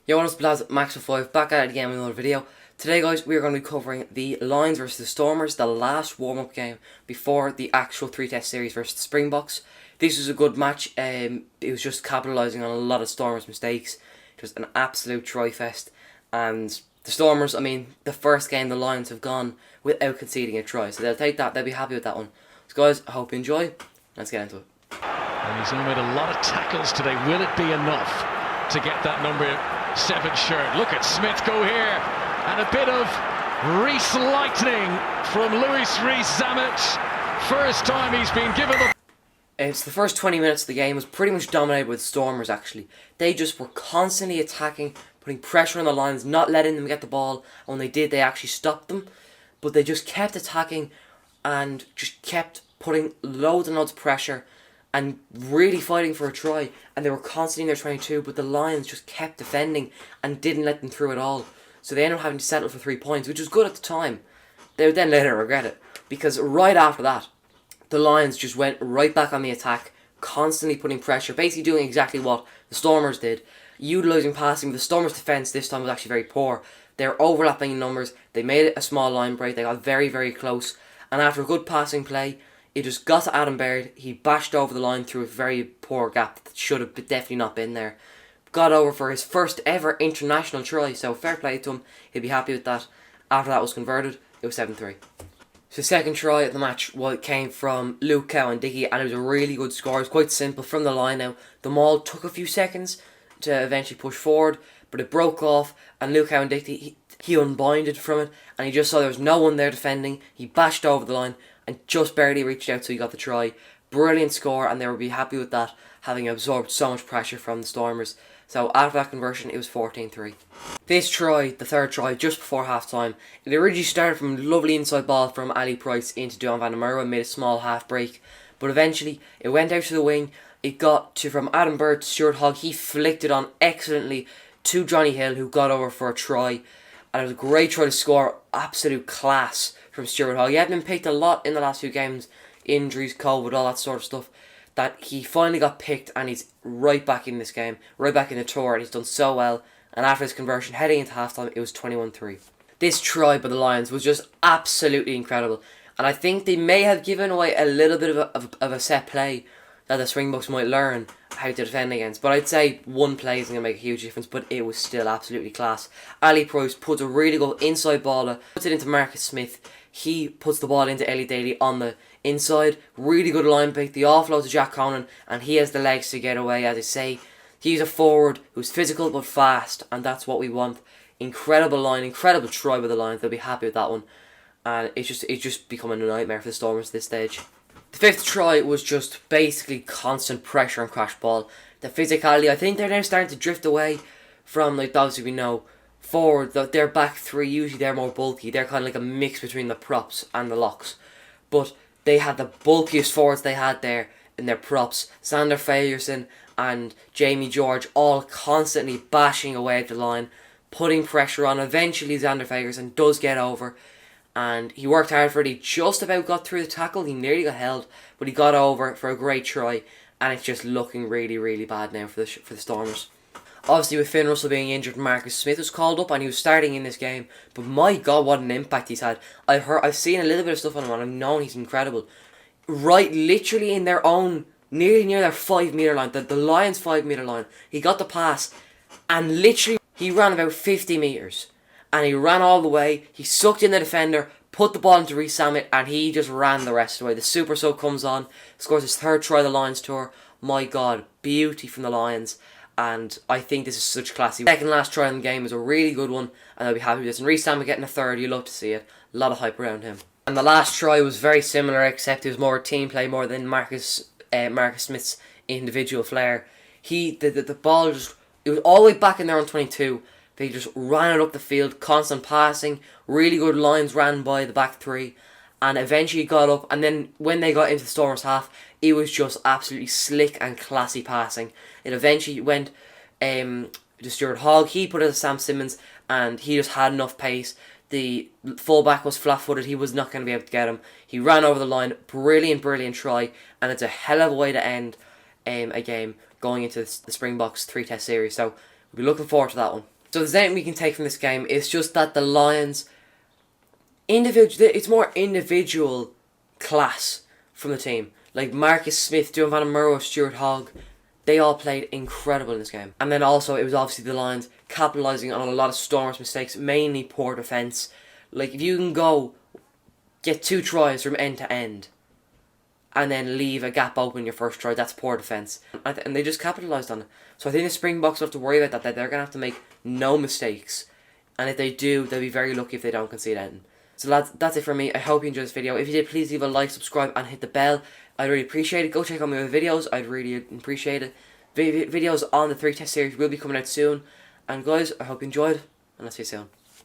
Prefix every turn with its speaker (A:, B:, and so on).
A: Yo, what is lads, Max5 back at it again with another video. Today guys, we are going to be covering the Lions versus the Stormers, the last warm-up game before the actual 3-test series versus the Springboks. This was a good match. It was just capitalising on a lot of Stormers' mistakes. Just an absolute try-fest. And the Stormers, I mean, the first game the Lions have gone without conceding a try. So they'll take that, they'll be happy with that one. So guys, I hope you enjoy. Let's get into it.
B: And he's made a lot of tackles today. Will it be enough to get that number 7 shirt? Look at Smith go here, and a bit of Reese lightning from Luis Rees-Zammit. First time he's been given the...
A: It's the first 20 minutes of the game was pretty much dominated with Stormers actually. They just were constantly attacking, putting pressure on the Lions, not letting them get the ball. And when they did, they actually stopped them. But they just kept attacking and just kept putting loads and loads of pressure and really fighting for a try, and they were constantly in their 22, but the Lions just kept defending and didn't let them through at all. So they ended up having to settle for 3 points, which was good at the time. They would then later regret it, because right after that, the Lions just went right back on the attack, constantly putting pressure, basically doing exactly what the Stormers did, utilising passing. The Stormers' defence this time was actually very poor. They were overlapping in numbers, they made it a small line break, they got very, very close, and after a good passing play, it just got to Adam Baird. He bashed over the line through a very poor gap that should have definitely not been there. Got over for his first ever international try, so fair play to him. He'll be happy with that. After that was converted, it was 7-3. So the second try of the match came from Luke Cowan-Dickie, and it was a really good score. It was quite simple from the line now. The maul took a few seconds to eventually push forward, but it broke off, and Luke Cowan-Dickie, he unbinded from it, and he just saw there was no one there defending. He bashed over the line and just barely reached out, so he got the try. Brilliant score, and they would be happy with that, having absorbed so much pressure from the Stormers. So after that conversion, it was 14-3. This try, the third try, just before half-time, it originally started from a lovely inside ball from Ali Price into Duan van der Merwe and made a small half break. But eventually, it went out to the wing. It got to from Adam Baird to Stuart Hogg. He flicked it on excellently to Johnny Hill, who got over for a try. And it was a great try to score, absolute class from Stuart Hogg. He hadn't been picked a lot in the last few games, injuries, COVID, all that sort of stuff, that he finally got picked, and he's right back in this game, right back in the tour, and he's done so well. And after his conversion, heading into halftime, it was 21-3. This try by the Lions was just absolutely incredible, and I think they may have given away a little bit of a set play that the Springboks might learn how to defend against. But I'd say one play isn't going to make a huge difference, but it was still absolutely class. Ali Price puts a really good inside ball, puts it into Marcus Smith. He puts the ball into Ellie Daly on the inside. Really good line pick. The offload to Jack Conan, and he has the legs to get away. As I say, he's a forward who's physical but fast, and that's what we want. Incredible line, incredible try by the Lions. They'll be happy with that one. And it's just becoming a nightmare for the Stormers at this stage. The fifth try was just basically constant pressure and crash ball. The physicality, I think they're now starting to drift away from, like, obviously we know, forward, their back three, usually they're more bulky. They're kind of like a mix between the props and the locks. But they had the bulkiest forwards they had there in their props. Sander Fagerson and Jamie George all constantly bashing away at the line, putting pressure on. Eventually Sander Fagerson does get over, and he worked hard for it. He just about got through the tackle. He nearly got held, but he got over for a great try, and it's just looking really, really bad now for the Stormers. Obviously, with Finn Russell being injured, Marcus Smith was called up, and he was starting in this game. But my God, what an impact he's had! I've seen a little bit of stuff on him, and I've known he's incredible. Right, literally in their own, nearly near their 5 metre line, the Lions' 5 metre line, he got the pass, and literally he ran about 50 metres, and he ran all the way. He sucked in the defender, put the ball into Rees-Zammit, and he just ran the rest of the way. The Super Sub comes on, scores his third try of the Lions tour. My God, beauty from the Lions. And I think this is such classy. Second last try in the game was a really good one, and I'll be happy with this. And Rees-Zammit getting a third, you love to see it. A lot of hype around him. And the last try was very similar, except it was more team play more than Marcus Smith's individual flair. The ball just, it was all the way back in there on 22. They just ran it up the field, constant passing, really good lines ran by the back three, and eventually got up. And then when they got into the Stormers' half, it was just absolutely slick and classy passing. It eventually went to Stuart Hogg. He put it to Sam Simmons, and he just had enough pace. The fullback was flat-footed. He was not going to be able to get him. He ran over the line. Brilliant, brilliant try. And it's a hell of a way to end a game going into the Springboks 3-test series. So we'll be looking forward to that one. So there's anything we can take from this game. It's just that the Lions, it's more individual class from the team. Like Marcus Smith, Dylan Van Murrow, Stuart Hogg, they all played incredible in this game. And then also it was obviously the Lions capitalising on a lot of Stormers' mistakes, mainly poor defence. Like if you can go get 2 tries from end to end and then leave a gap open in your first try, that's poor defence. And they just capitalised on it. So I think the Springboks don't have to worry about that they're going to have to make no mistakes. And if they do, they'll be very lucky if they don't concede anything. So that's it for me. I hope you enjoyed this video. If you did, please leave a like, subscribe, and hit the bell. I'd really appreciate it. Go check out my other videos. I'd really appreciate it. Videos on the 3 test series will be coming out soon. And guys, I hope you enjoyed, and I'll see you soon.